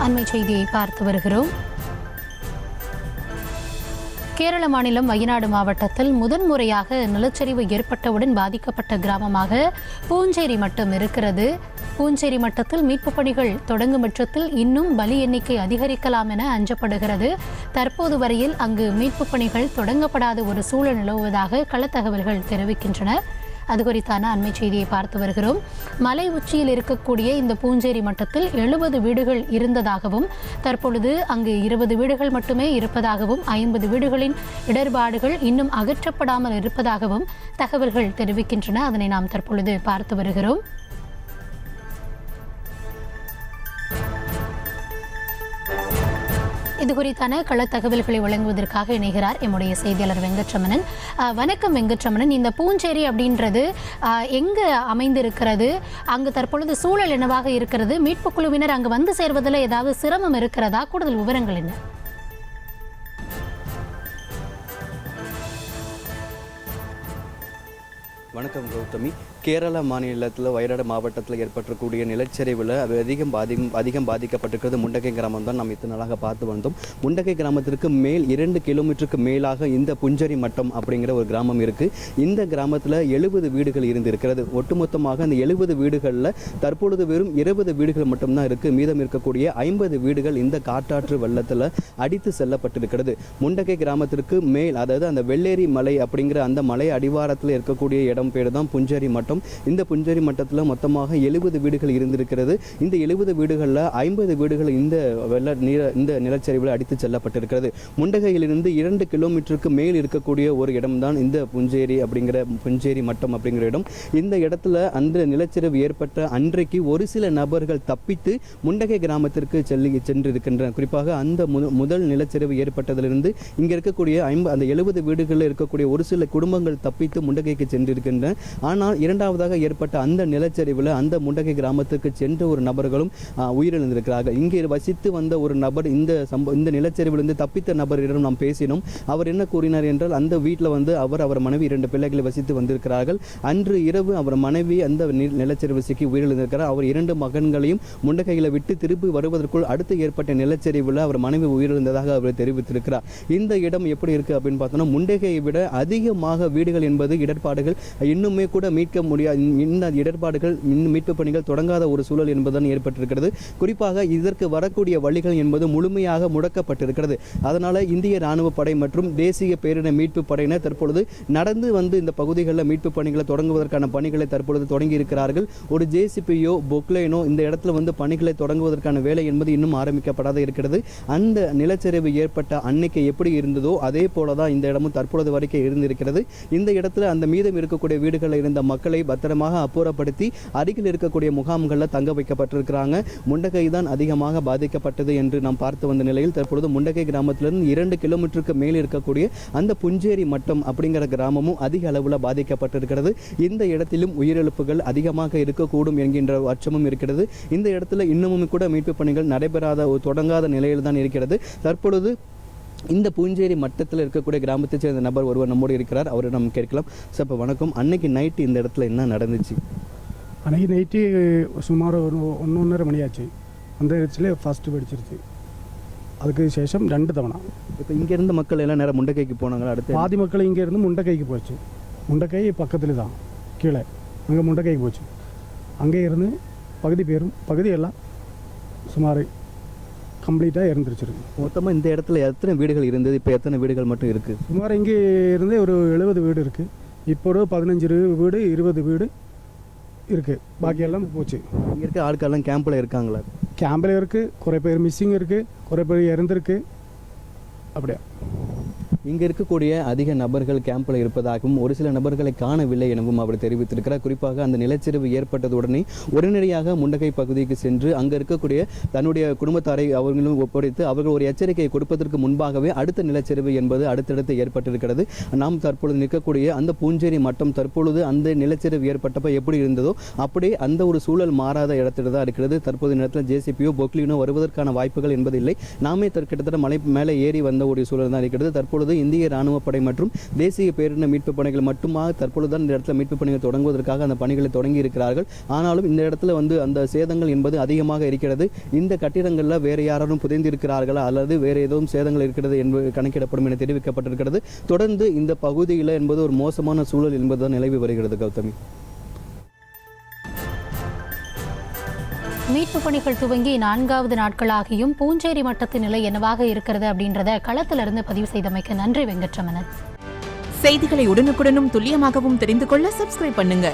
அண்மை செய்தியை பார்த்து வருகிறோம். கேரள மாநிலம் வயநாடு மாவட்டத்தில் முதன்முறையாக நிலச்சரிவு ஏற்பட்டவுடன் பாதிக்கப்பட்ட கிராமமாக பூஞ்சேரி மட்டம் இருக்கிறது. பூஞ்சேரி மட்டத்தில் மீட்புப் பணிகள் தொடங்கும் பட்சத்தில் இன்னும் பலி எண்ணிக்கை அதிகரிக்கலாம் என அஞ்சப்படுகிறது. தற்போது வரையில் அங்கு மீட்புப் பணிகள் தொடங்கப்படாத ஒரு சூழல் நிலவுவதாக களத்தகவல்கள் தெரிவிக்கின்றன. அது குறித்தான அண்மை செய்தியை பார்த்து வருகிறோம். மலை உச்சியில் இருக்கக்கூடிய இந்த பூஞ்சேரி மட்டத்தில் 70 வீடுகள் இருந்ததாகவும் தற்பொழுது அங்கு 20 வீடுகள் மட்டுமே இருப்பதாகவும் 50 வீடுகளின் இடர்பாடுகள் இன்னும் அகற்றப்படாமல் இருப்பதாகவும் தகவல்கள் தெரிவிக்கின்றன. அதனை நாம் தற்பொழுது பார்த்து வருகிறோம். இது குறித்தான களத்தகவல்களை வழங்குவதற்காக இணைகிறார் எம்முடைய செய்தியாளர் வெங்கட்ரமணன். வணக்கம் வெங்கட்ரமணன். இந்த பூஞ்சேரி அப்படின்றது எங்கு அமைந்திருக்கிறது? அங்கு தற்பொழுது சூழல் என்னவாக இருக்கிறது? மீட்புக் குழுவினர் அங்கு வந்து சேர்வதில் ஏதாவது சிரமம் இருக்கிறதா? கூடுதல் விவரங்கள் என்ன? வணக்கம் கௌதமி. கேரள மாநிலத்தில் வயநாடு மாவட்டத்தில் ஏற்பட்டக்கூடிய நிலச்சரிவில் அதிகம் பாதிக்கப்பட்டிருக்கிறது முண்டகை கிராமம் தான் நாம் இத்தனை நாளாக பார்த்து வந்தோம். முண்டகை கிராமத்திற்கு மேல் 2 கிலோமீட்டருக்கு மேலாக இந்த புஞ்சேரி மட்டம் அப்படிங்கிற ஒரு கிராமம் இருக்குது. இந்த கிராமத்தில் 70 வீடுகள் இருந்திருக்கிறது. ஒட்டுமொத்தமாக அந்த 70 வீடுகளில் தற்பொழுது வெறும் 20 வீடுகள் மட்டும்தான் இருக்குது. மீதம் இருக்கக்கூடிய 50 வீடுகள் இந்த காட்டாற்று வெள்ளத்தில் அடித்து செல்லப்பட்டிருக்கிறது. முண்டகை கிராமத்திற்கு மேல், அதாவது அந்த வெள்ளேரி மலை அப்படிங்கிற அந்த மலை அடிவாரத்தில் இருக்கக்கூடிய இடம் பேர் தான் புஞ்சேரி மட்டம். இந்த புஞ்சேரி மட்டத்தில் மொத்தமாக 70 வீடுகள் இருந்திருக்கிறது. இந்த 70 வீடுகளில் 50 வீடுகள் இந்த நிலச்சரிவில் அடித்து செல்லப்பட்டிருக்கிறது. முண்டகையிலிருந்து 2 கிலோமீட்டருக்கு மேல் இருக்கக்கூடிய ஒரு இடம்தான் இந்த புஞ்சேரி மட்டம் அப்படிங்கிற இடம். இந்த இடத்துல அந்த நிலச்சரிவு ஏற்பட்ட அன்றைக்கு ஒரு சில நபர்கள் தப்பித்து முண்டகை கிராமத்திற்கு சென்றிருக்கின்றனர். குறிப்பாக அந்த முதல் நிலச்சரிவு ஏற்பட்டதிலிருந்து இங்கே இருக்கக்கூடிய அந்த 70 வீடுகளில் இருக்கக்கூடிய ஒரு சில குடும்பங்கள் தப்பித்து முண்டகைக்கு சென்றிருக்கின்றன. ஆனால் இரண்டாவதாக ஏற்பட்ட அந்த நிலச்சரிவில் அந்த முண்டகை கிராமத்துக்கு சென்ற ஒரு நபர்களும் உயிரிழந்திருக்கிறார்கள். இங்கே வசித்து வந்த ஒரு நபர் இந்த நிலச்சரிவிலிருந்து தப்பித்த நபரிடம் நாம் பேசினோம். அவர் என்ன கூறினார் என்றால், அந்த வீட்டில் அவர் மனைவி 2 பிள்ளைகளை வசித்து வந்திருக்கிறார்கள். அன்று இரவு அவர் மனைவி அந்த நிலச்சரிவு சிக்கி உயிரிழந்திருக்கிறார். அவர் 2 மகன்களையும் முண்டகையில் விட்டு திருப்பி வருவதற்குள் அடுத்து ஏற்பட்ட நிலச்சரிவில் அவர் மனைவி உயிரிழந்ததாக அவர் தெரிவித்திருக்கிறார். இந்த இடம் எப்படி இருக்கு அப்படின்னு பார்த்தோம்னா, முண்டகையை விட அதிகமாக வீடுகள் என்பது இடர்பாடுகள் இன்னுமே கூட மீட்க முடியாது. இந்த இடர்பாடுகள் மீட்பு பணிகள் தொடங்காத ஒரு சூழல் என்பதுதான் ஏற்பட்டிருக்கிறது. குறிப்பாக இதற்கு வரக்கூடிய வழிகள் என்பது முழுமையாக முடக்கப்பட்டிருக்கிறது. அதனால இந்திய ராணுவ படை மற்றும் தேசிய பேரிடர் மீட்பு படையினர் தற்பொழுது நடந்து இந்த பகுதிகளில் மீட்பு பணிகளை தொடங்குவதற்கான பணிகளை தற்பொழுது தொடங்கி இருக்கிறார்கள். ஒரு ஜேசிபியோ பொக்லைனோ இந்த இடத்துல பணிகளை தொடங்குவதற்கான வேலை என்பது இன்னும் ஆரம்பிக்கப்படாத இருக்கிறது. அந்த நிலச்சரிவு ஏற்பட்ட அன்னைக்கு எப்படி இருந்ததோ அதே போலதான் இந்த இடமும் தற்பொழுது வரைக்கும் இருந்திருக்கிறது. இந்த இடத்துல அந்த மீதம் இருக்கக்கூடிய வீடுகளில் இருந்த மக்களை பத்திரமாக அப்புறப்படுத்தி அருகில் இருக்கக்கூடிய முகாம்களில் தங்க வைக்கப்பட்டிருக்கிறாங்க. முண்டகை தான் அதிகமாக பாதிக்கப்பட்டது என்று நாம் பார்த்து வந்த நிலையில் தற்பொழுது முண்டகை கிராமத்திலிருந்து 2 கிலோமீட்டருக்கு மேல் இருக்கக்கூடிய அந்த புஞ்சேரி மட்டம் அப்படிங்கிற கிராமமும் அதிக அளவில் பாதிக்கப்பட்டிருக்கிறது. இந்த இடத்திலும் உயிரிழப்புகள் அதிகமாக இருக்கக்கூடும் என்கின்ற அச்சமும் இருக்கிறது. இந்த இடத்துல இன்னமும் கூட மீட்பு பணிகள் தொடங்காத நிலையில் தான் இருக்கிறது. தற்பொழுது இந்த பூஞ்சேரி மட்டத்தில் இருக்கக்கூடிய கிராமத்தை சேர்ந்த நபர் ஒருவர் நம்மோடு இருக்கிறார். அவரை நம்ம கேட்கலாம். சார், இப்போ வணக்கம். அன்னைக்கு நைட்டு இந்த இடத்துல என்ன நடந்துச்சு? அன்னைக்கு நைட்டு சுமார் ஒரு 1:30 மணி ஆச்சு. அந்த இடத்துல ஃபஸ்ட்டு வெடிச்சிருச்சு. அதுக்கு சேஷம் 2 தவணை. இப்போ இங்கேருந்து மக்கள் எல்லாம் நேரம் முண்டகைக்கு போனாங்களா? அடுத்து பாதி மக்கள் இங்கேருந்து முண்டகைக்கு போச்சு. முண்டகை பக்கத்தில் தான், கீழே அங்கே முண்டகைக்கு போச்சு. அங்கே இருந்து பகுதியெல்லாம் சுமார் கம்ப்ளீட்டாக இருந்துருச்சிருக்கு. மொத்தமாக இந்த இடத்துல எத்தனை வீடுகள் இருந்தது? இப்போ எத்தனை வீடுகள் மட்டும் இருக்குது? சுமார் இங்கே இருந்து ஒரு 70 வீடு இருக்குது. இப்போ ஒரு 15 வீடு 20 வீடு இருக்குது. பாக்கியெல்லாம் போச்சு. இங்கே இருக்க ஆட்கள்லாம் கேம்பில் இருக்காங்களா? கேம்பில் இருக்குது. குறை பேர் மிஸ்ஸிங் இருக்குது. குறை பேர் இறந்துருக்கு. அப்படியா? இங்கே இருக்கக்கூடிய அதிக நபர்கள் கேம்பில் இருப்பதாகவும் ஒரு சில நபர்களை காணவில்லை எனவும் அவர் தெரிவித்திருக்கிறார். குறிப்பாக அந்த நிலச்சரிவு ஏற்பட்டதுடனே உடனடியாக முண்டகை பகுதிக்கு சென்று அங்கே இருக்கக்கூடிய தன்னுடைய குடும்பத்தாரை அவர்களும் ஒப்படைத்து அவர்கள் ஒரு எச்சரிக்கையை கொடுப்பதற்கு முன்பாகவே அடுத்த நிலச்சரிவு என்பது அடுத்தடுத்து ஏற்பட்டிருக்கிறது. நாம் தற்பொழுது நிற்கக்கூடிய அந்த பூஞ்சேரி மட்டம் தற்பொழுது அந்த நிலச்சரிவு ஏற்பட்டப்போ எப்படி இருந்ததோ அப்படியே அந்த ஒரு சூழல் மாறாத இடத்துல தான் இருக்கிறது. தற்போது நேரத்தில் ஜேசிபியோ பொக்லினோ வருவதற்கான வாய்ப்புகள் என்பது இல்லை. நாமே கிட்டத்தட்ட மலை மேலே ஏறி வந்த ஒரு சூழல் தான் இருக்கிறது. தற்பொழுது தற்பொழுது இந்திய ராணுவப்படை மற்றும் தேசிய பேரிடர் மீட்பு பணிகள் மட்டுமாக தற்பொழுதுதான் இந்த இடத்துல மீட்பு பணிகள் தொடங்குவதற்காக அந்த பணிகளை தொடங்கி இருக்கிறார்கள். ஆனாலும் இந்த இடத்துல அந்த சேதங்கள் என்பது அதிகமாக இருக்கிறது. இந்த கட்டிடங்களில் வேறு யாரும் புதைந்திருக்கிறார்களா அல்லது வேறு ஏதும் சேதங்கள் இருக்கிறது என்பது கணக்கிடப்படும் என தெரிவிக்கப்பட்டிருக்கிறது. தொடர்ந்து இந்த பகுதியில் என்பது ஒரு மோசமான சூழல் என்பதுதான் நிலவி வருகிறது. கௌதமி, மீட்பு பணிகள் துவங்கி 4வது நாட்களாகியும் பூஞ்சேரி மட்டத்தின் நிலை என்னவாக இருக்கிறது அப்படின்றத களத்திலிருந்து பதிவு செய்தமைக்கு நன்றி வெங்கட்ரமணன். செய்திகளை உடனுக்குடனும் துல்லியமாகவும் தெரிந்து கொள்ள சப்ஸ்கிரைப் பண்ணுங்க.